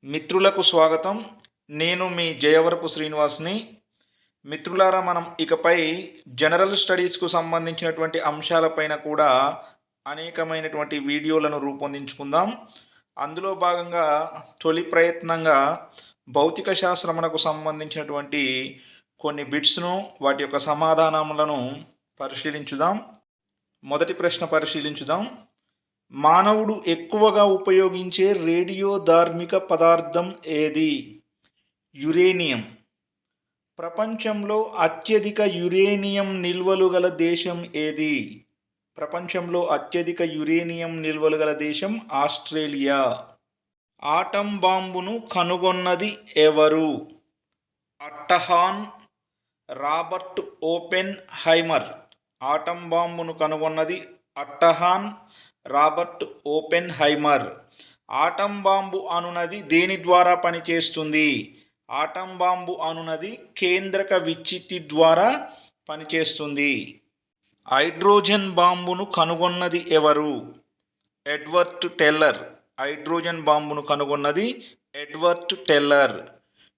మిత్రులకు స్వాగతం. నేను మీ జయవరపు శ్రీనివాస్‌ని. మిత్రులారా, మనం ఇకపై జనరల్ స్టడీస్‌కు సంబంధించినటువంటి అంశాలపైన కూడా అనేకమైనటువంటి వీడియోలను రూపొందించుకుందాం. అందులో భాగంగా తొలి ప్రయత్నంగా భౌతిక శాస్త్రమునకు సంబంధించినటువంటి కొన్ని బిట్స్‌ను, వాటి యొక్క సమాధానములను పరిశీలించుదాం. మొదటి ప్రశ్న పరిశీలించుదాం. మానవుడు ఎక్కువగా ఉపయోగించే రేడియోధార్మిక పదార్థం ఏది? యురేనియం. ప్రపంచంలో అత్యధిక యురేనియం నిల్వలు గల దేశం ఏది? ప్రపంచంలో అత్యధిక యురేనియం నిల్వలు గల దేశం ఆస్ట్రేలియా. ఆటం బాంబును కనుగొన్నది ఎవరు? అట్టహాన్, రాబర్ట్ ఓపెన్ హైమర్. ఆటం బాంబును కనుగొన్నది అట్టహాన్, రాబర్ట్ ఓపెన్ హైమర్. ఆటం బాంబు అనునది దేని ద్వారా పనిచేస్తుంది? ఆటం బాంబు అనునది కేంద్రక విచ్ఛిత్తి ద్వారా పనిచేస్తుంది. హైడ్రోజన్ బాంబును కనుగొన్నది ఎవరు? Edward teller. హైడ్రోజన్ బాంబును కనుగొన్నది ఎడ్వర్డ్ టెల్లర్.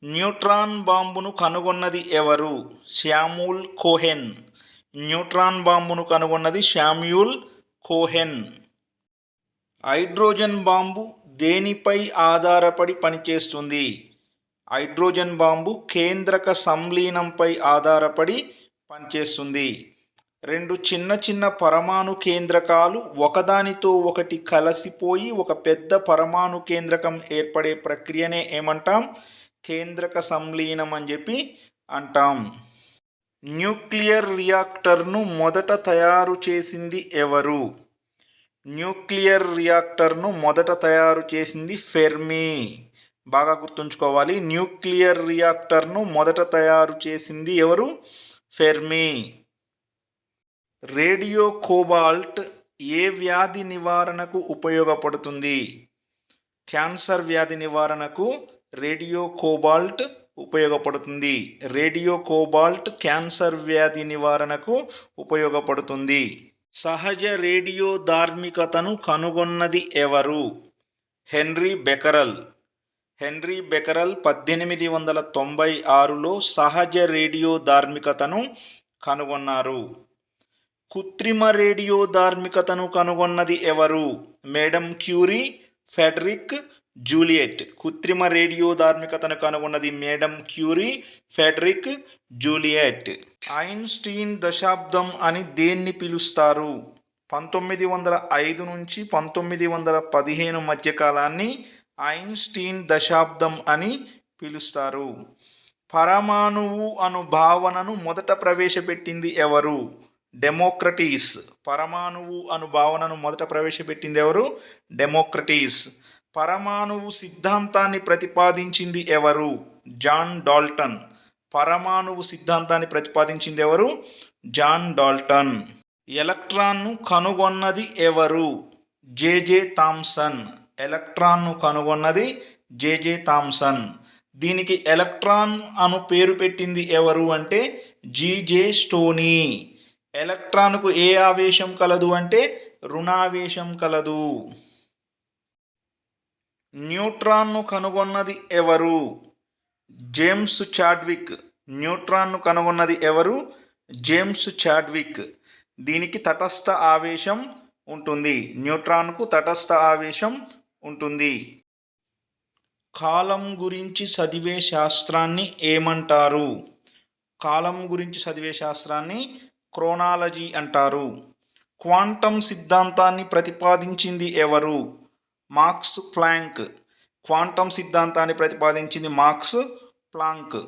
న్యూట్రాన్ బాంబును కనుగొన్నది ఎవరు? Samuel Cohen. న్యూట్రాన్ బాంబును కనుగొన్నది శామ్యూల్ కోహెన్. హైడ్రోజన్ బాంబు దేనిపై ఆధారపడి పనిచేస్తుంది? హైడ్రోజన్ బాంబు కేంద్రక సంలీనంపై ఆధారపడి పనిచేస్తుంది. రెండు చిన్న చిన్న పరమాణు కేంద్రకాలు ఒకదానితో ఒకటి కలిసిపోయి ఒక పెద్ద పరమాణు కేంద్రకం ఏర్పడే ప్రక్రియనే ఏమంటాం? కేంద్రక సంలీనం అని చెప్పి అంటాం. న్యూక్లియర్ రియాక్టర్ను మొదట తయారు చేసింది ఎవరు? న్యూక్లియర్ రియాక్టర్ను మొదట తయారు చేసింది ఫెర్మి. బాగా గుర్తుంచుకోవాలి. న్యూక్లియర్ రియాక్టర్ను మొదట తయారు చేసింది ఎవరు? ఫెర్మి. రేడియో కోబాల్ట్ ఏ వ్యాధి నివారణకు ఉపయోగపడుతుంది? క్యాన్సర్ వ్యాధి నివారణకు రేడియో కోబాల్ట్ ఉపయోగపడుతుంది. రేడియో కోబాల్ట్ క్యాన్సర్ వ్యాధి నివారణకు ఉపయోగపడుతుంది. సహజ రేడియోధార్మికతను కనుగొన్నది ఎవరు? Henry Becquerel. హెన్రీ బెకరల్ 1896లో సహజ రేడియోధార్మికతను కనుగొన్నారు. కృత్రిమ రేడియోధార్మికతను కనుగొన్నది ఎవరు? Madam Curie, Frederick Juliet. కృత్రిమ రేడియోధార్మికతను కనుగొన్నది madam Curie, Frederick Juliet. Einstein దశాబ్దం అని దేన్ని పిలుస్తారు? 1905 నుంచి 1915 మధ్య కాలాన్ని ఐన్స్టీన్ దశాబ్దం అని పిలుస్తారు. పరమాణువు అను భావనను మొదట ప్రవేశపెట్టింది ఎవరు? డెమోక్రటీస్. పరమాణువు అను భావనను మొదట ప్రవేశపెట్టింది ఎవరు? డెమోక్రటీస్. పరమాణువు సిద్ధాంతాన్ని ప్రతిపాదించింది ఎవరు? John Dalton. పరమాణువు సిద్ధాంతాన్ని ప్రతిపాదించింది ఎవరు? John Dalton. ఎలక్ట్రాన్ను కనుగొన్నది ఎవరు? J J Thomson. ఎలక్ట్రాన్ను కనుగొన్నది జేజే థామ్సన్. దీనికి ఎలక్ట్రాన్ అను పేరు పెట్టింది ఎవరు అంటే జీజే స్టోనీ. ఎలక్ట్రాన్కు ఏ ఆవేశం కలదు అంటే రుణావేశం కలదు. న్యూట్రాన్ను కనుగొన్నది ఎవరు? James Chadwick. న్యూట్రాన్ను కనుగొన్నది ఎవరు? James Chadwick. దీనికి తటస్థ ఆవేశం ఉంటుంది. న్యూట్రాన్కు తటస్థ ఆవేశం ఉంటుంది. కాలం గురించి చదివే శాస్త్రాన్ని ఏమంటారు? కాలం గురించి చదివే శాస్త్రాన్ని క్రోనాలజీ అంటారు. క్వాంటం సిద్ధాంతాన్ని ప్రతిపాదించింది ఎవరు? Max Planck. క్వాంటం సిద్ధాంతాన్ని ప్రతిపాదించింది మాక్స్ ప్లాంక్.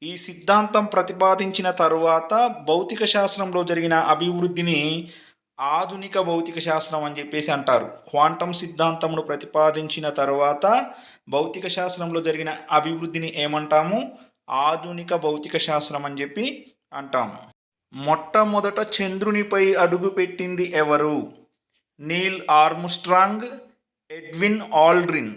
ఈ సిద్ధాంతం ప్రతిపాదించిన తరువాత భౌతిక శాస్త్రంలో జరిగిన అభివృద్ధిని ఆధునిక భౌతిక శాస్త్రం అని చెప్పేసి అంటారు. క్వాంటం సిద్ధాంతమును ప్రతిపాదించిన తరువాత భౌతిక శాస్త్రంలో జరిగిన అభివృద్ధిని ఏమంటాము? ఆధునిక భౌతిక శాస్త్రం అని చెప్పి అంటాము. మొట్టమొదట చంద్రునిపై అడుగుపెట్టింది ఎవరు? Neel Armstrong, Edwin Aldrin.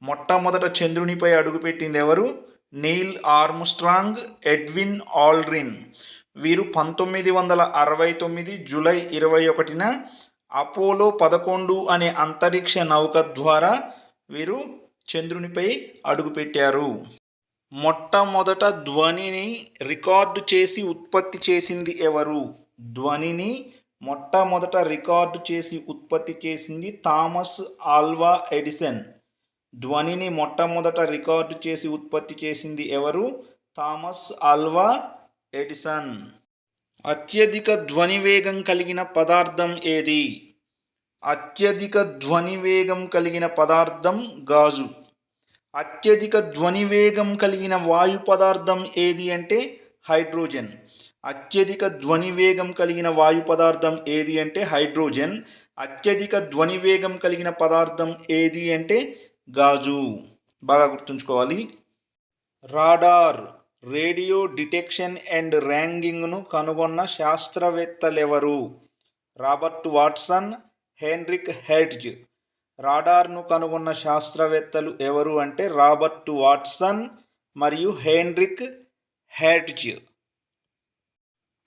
మొట్టమొదట చంద్రునిపై అడుగుపెట్టింది ఎవరు? Neel Armstrong, Edwin Aldrin. వీరు 1969 జూలై 21న అపోలో 11 అనే అంతరిక్ష నౌక ద్వారా వీరు చంద్రునిపై అడుగుపెట్టారు. మొట్టమొదట ధ్వనిని రికార్డు చేసి ఉత్పత్తి చేసింది ఎవరు? ధ్వనిని మొట్టమొదట రికార్డు చేసి ఉత్పత్తి చేసింది థామస్ ఆల్వా ఎడిసన్. ధ్వనిని మొట్టమొదట రికార్డు చేసి ఉత్పత్తి చేసింది ఎవరు? Thomas Alva Edison. అత్యధిక ధ్వని వేగం కలిగిన పదార్థం ఏది? అత్యధిక ధ్వని వేగం కలిగిన పదార్థం గాజు. అత్యధిక ధ్వని వేగం కలిగిన వాయు పదార్థం ఏది అంటే హైడ్రోజన్. అత్యధిక ధ్వని వేగం కలిగిన వాయు పదార్థం ఏది అంటే హైడ్రోజన్. అత్యధిక ధ్వని వేగం కలిగిన పదార్థం ఏది అంటే గాజు. బాగా గుర్తుంచుకోవాలి. రాడార్, రేడియో డిటెక్షన్ అండ్ ర్యాంగింగ్ను కనుగొన్న శాస్త్రవేత్తలెవరు? Robert Watson, Heinrich Hertz. రాడార్ను కనుగొన్న శాస్త్రవేత్తలు ఎవరు అంటే రాబర్ట్ వాట్సన్ మరియు హెన్రిక్ హెర్ట్జ్.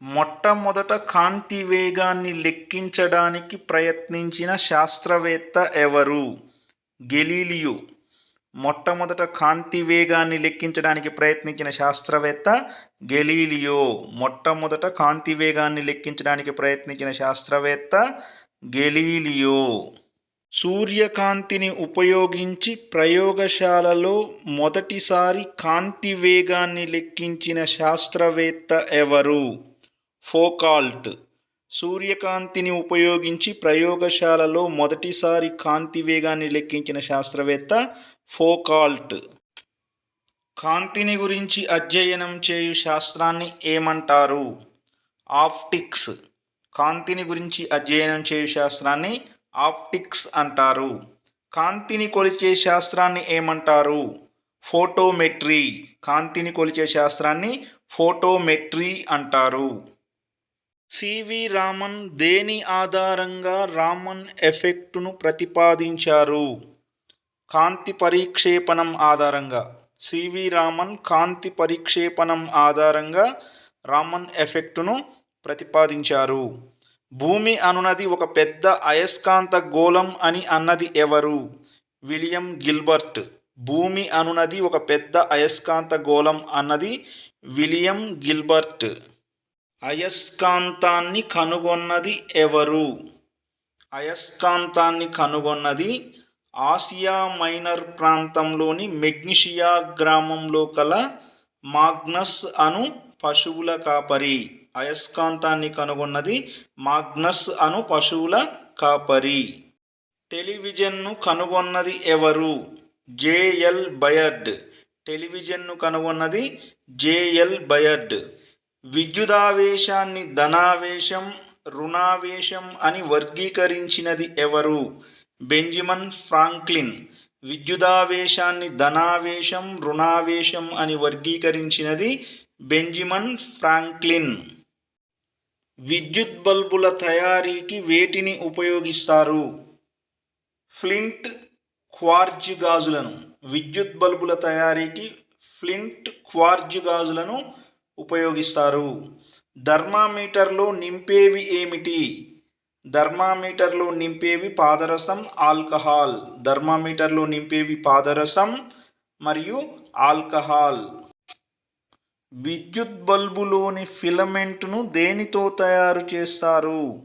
మొట్టమొదట కాంతి వేగాన్ని లెక్కించడానికి ప్రయత్నించిన శాస్త్రవేత్త ఎవరు? గెలీలియో. మొట్టమొదట కాంతి వేగాన్ని లెక్కించడానికి ప్రయత్నించిన శాస్త్రవేత్త గెలీలియో. మొట్టమొదట కాంతి వేగాన్ని లెక్కించడానికి ప్రయత్నించిన శాస్త్రవేత్త గెలీలియో. సూర్యకాంతిని ఉపయోగించి ప్రయోగశాలలో మొదటిసారి కాంతి వేగాన్ని లెక్కించిన శాస్త్రవేత్త ఎవరు? ఫోకాల్ట్. సూర్యకాంతిని ఉపయోగించి ప్రయోగశాలలో మొదటిసారి కాంతి వేగాన్ని లెక్కించిన శాస్త్రవేత్త ఫోకాల్ట్. కాంతిని గురించి అధ్యయనం చేయు శాస్త్రాన్ని ఏమంటారు? ఆప్టిక్స్. కాంతిని గురించి అధ్యయనం చేయు శాస్త్రాన్ని ఆప్టిక్స్ అంటారు. కాంతిని కొలిచే శాస్త్రాన్ని ఏమంటారు? ఫోటోమెట్రీ. కాంతిని కొలిచే శాస్త్రాన్ని ఫోటోమెట్రీ అంటారు. సివి రామన్ దేని ఆధారంగా రామన్ ఎఫెక్టును ప్రతిపాదించారు? కాంతి పరిక్షేపణం ఆధారంగా. సివి రామన్ కాంతి పరిక్షేపణం ఆధారంగా రామన్ ఎఫెక్టును ప్రతిపాదించారు. భూమి అనునది ఒక పెద్ద అయస్కాంత గోళం అని అన్నది ఎవరు? William Gilbert. భూమి అనునది ఒక పెద్ద అయస్కాంత గోళం అన్నది విలియం గిల్బర్ట్. అయస్కాంతాన్ని కనుగొన్నది ఎవరు? అయస్కాంతాన్ని కనుగొన్నది ఆసియా మైనర్ ప్రాంతంలోని మెగ్నీషియా గ్రామంలో కల మాగ్నస్ అను పశువుల కాపరి. అయస్కాంతాన్ని కనుగొన్నది మాగ్నస్ అను పశువుల కాపరి. టెలివిజన్ను కనుగొన్నది ఎవరు? JL Baird. టెలివిజన్ను కనుగొన్నది జేఎల్ బయర్డ్. విద్యుదావేశాన్ని ధనావేశం, రుణావేశం అని వర్గీకరించినది ఎవరు? Benjamin Franklin. విద్యుదావేశాన్ని ధనావేశం, రుణావేశం అని వర్గీకరించినది బెంజమిన్ ఫ్రాంక్లిన్. విద్యుత్ బల్బుల తయారీకి వేటిని ఉపయోగిస్తారు? ఫ్లింట్, క్వార్ట్జ్ గాజులను. విద్యుత్ బల్బుల తయారీకి ఫ్లింట్, క్వార్ట్జ్ గాజులను ఉపయోగిస్తారు. థర్మామీటర్లో నింపేవి ఏమిటి? థర్మామీటర్లో నింపేవి పాదరసం, ఆల్కహాల్. థర్మామీటర్లో నింపేవి పాదరసం మరియు ఆల్కహాల్. విద్యుత్ బల్బులోని ఫిలమెంట్ను దేనితో తయారు చేస్తారు?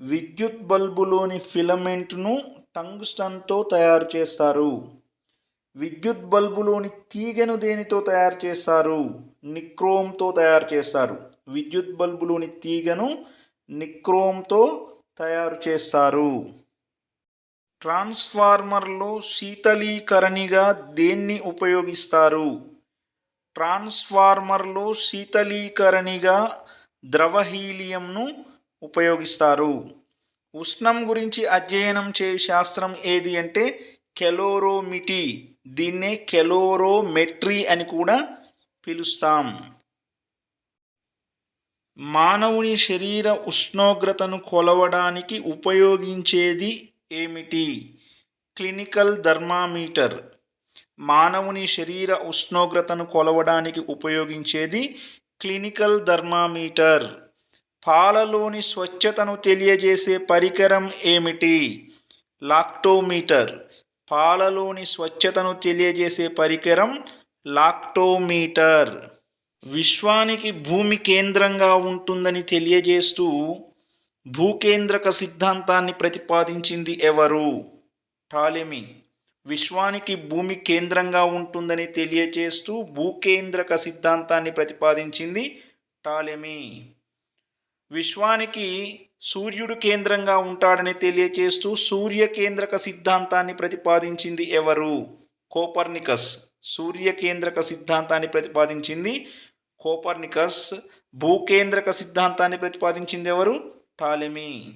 విద్యుత్ బల్బులోని ఫిలమెంట్ను టంగ్స్టన్తో తయారు చేస్తారు. విద్యుత్ బల్బులోని తీగను దేనితో తయారు చేస్తారు? నిక్రోమ్తో తయారు చేస్తారు. విద్యుత్ బల్బులోని తీగను నిక్రోమ్తో తయారు చేస్తారు. ట్రాన్స్ఫార్మర్లో శీతలీకరణిగా దేన్ని ఉపయోగిస్తారు? ట్రాన్స్ఫార్మర్లో శీతలీకరణిగా ద్రవ హీలియంను ఉపయోగిస్తారు. ఉష్ణం గురించి అధ్యయనం చేయు శాస్త్రం ఏది అంటే కెలోరోమిటీ. దీన్నే కెలోరోమెట్రీ అని కూడా పిలుస్తాం. మానవుని శరీర ఉష్ణోగ్రతను కొలవడానికి ఉపయోగించేది ఏమిటి? Clinical thermometer. మానవుని శరీర ఉష్ణోగ్రతను కొలవడానికి ఉపయోగించేది క్లినికల్ థర్మామీటర్. పాలలోని స్వచ్ఛతను తెలియజేసే పరికరం ఏమిటి? లాక్టోమీటర్. పాలలోని స్వచ్ఛతను తెలియజేసే పరికరం లాక్టోమీటర్. విశ్వానికి భూమి కేంద్రంగా ఉంటుందని తెలియజేస్తూ భూకేంద్రక సిద్ధాంతాన్ని ప్రతిపాదించింది ఎవరు? టాలెమీ. విశ్వానికి భూమి కేంద్రంగా ఉంటుందని తెలియజేస్తూ భూకేంద్రక సిద్ధాంతాన్ని ప్రతిపాదించింది టాలెమీ. విశ్వానికి సూర్యుడు కేంద్రంగా ఉంటాడని తెలియజేస్తూ సూర్యకేంద్రక సిద్ధాంతాన్ని ప్రతిపాదించింది ఎవరు? కోపర్నికస్. సూర్యకేంద్రక సిద్ధాంతాన్ని ప్రతిపాదించింది కోపర్నికస్. భూకేంద్రక సిద్ధాంతాన్ని ప్రతిపాదించింది ఎవరు? టాలెమీ.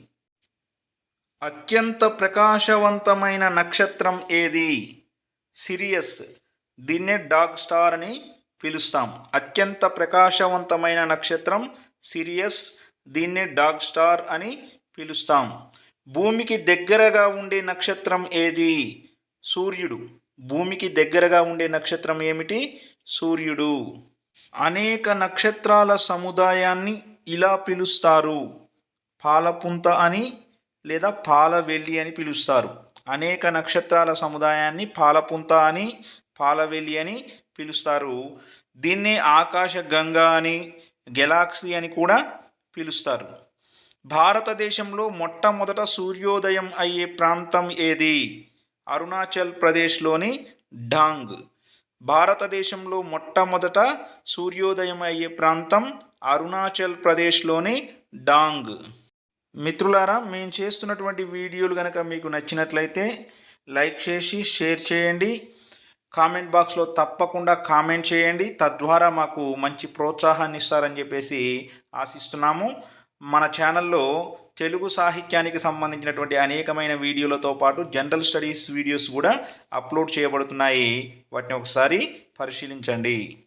అత్యంత ప్రకాశవంతమైన నక్షత్రం ఏది? సిరియస్. దీన్నే డాగ్ స్టార్ అని పిలుస్తాం. అత్యంత ప్రకాశవంతమైన నక్షత్రం సిరియస్. దీన్నే డాగ్ స్టార్ అని పిలుస్తాం. భూమికి దగ్గరగా ఉండే నక్షత్రం ఏది? సూర్యుడు. భూమికి దగ్గరగా ఉండే నక్షత్రం ఏమిటి? సూర్యుడు. అనేక నక్షత్రాల సముదాయాన్ని ఇలా పిలుస్తారు. పాలపుంత అని లేదా పాలవెల్లి అని పిలుస్తారు. అనేక నక్షత్రాల సముదాయాన్ని పాలపుంత అని పాలవెల్లి అని పిలుస్తారు. దీన్నే ఆకాశ గంగా అని గెలాక్సీ అని కూడా పిలుస్తారు. భారతదేశంలో మొట్టమొదట సూర్యోదయం అయ్యే ప్రాంతం ఏది? అరుణాచల్ ప్రదేశ్లోని డాంగ్. భారతదేశంలో మొట్టమొదట సూర్యోదయం అయ్యే ప్రాంతం అరుణాచల్ ప్రదేశ్లోని డాంగ్. మిత్రులారా, మేము చేస్తున్నటువంటి వీడియోలు కనుక మీకు నచ్చినట్లయితే లైక్ చేసి షేర్ చేయండి. కామెంట్ బాక్స్లో తప్పకుండా కామెంట్ చేయండి. తద్వారా మాకు మంచి ప్రోత్సాహాన్ని ఇస్తారని చెప్పేసి ఆశిస్తున్నాము. మన ఛానల్లో తెలుగు సాహిత్యానికి సంబంధించినటువంటి అనేకమైన వీడియోలతో పాటు జనరల్ స్టడీస్ వీడియోస్ కూడా అప్లోడ్ చేయబడుతున్నాయి. వాటిని ఒకసారి పరిశీలించండి.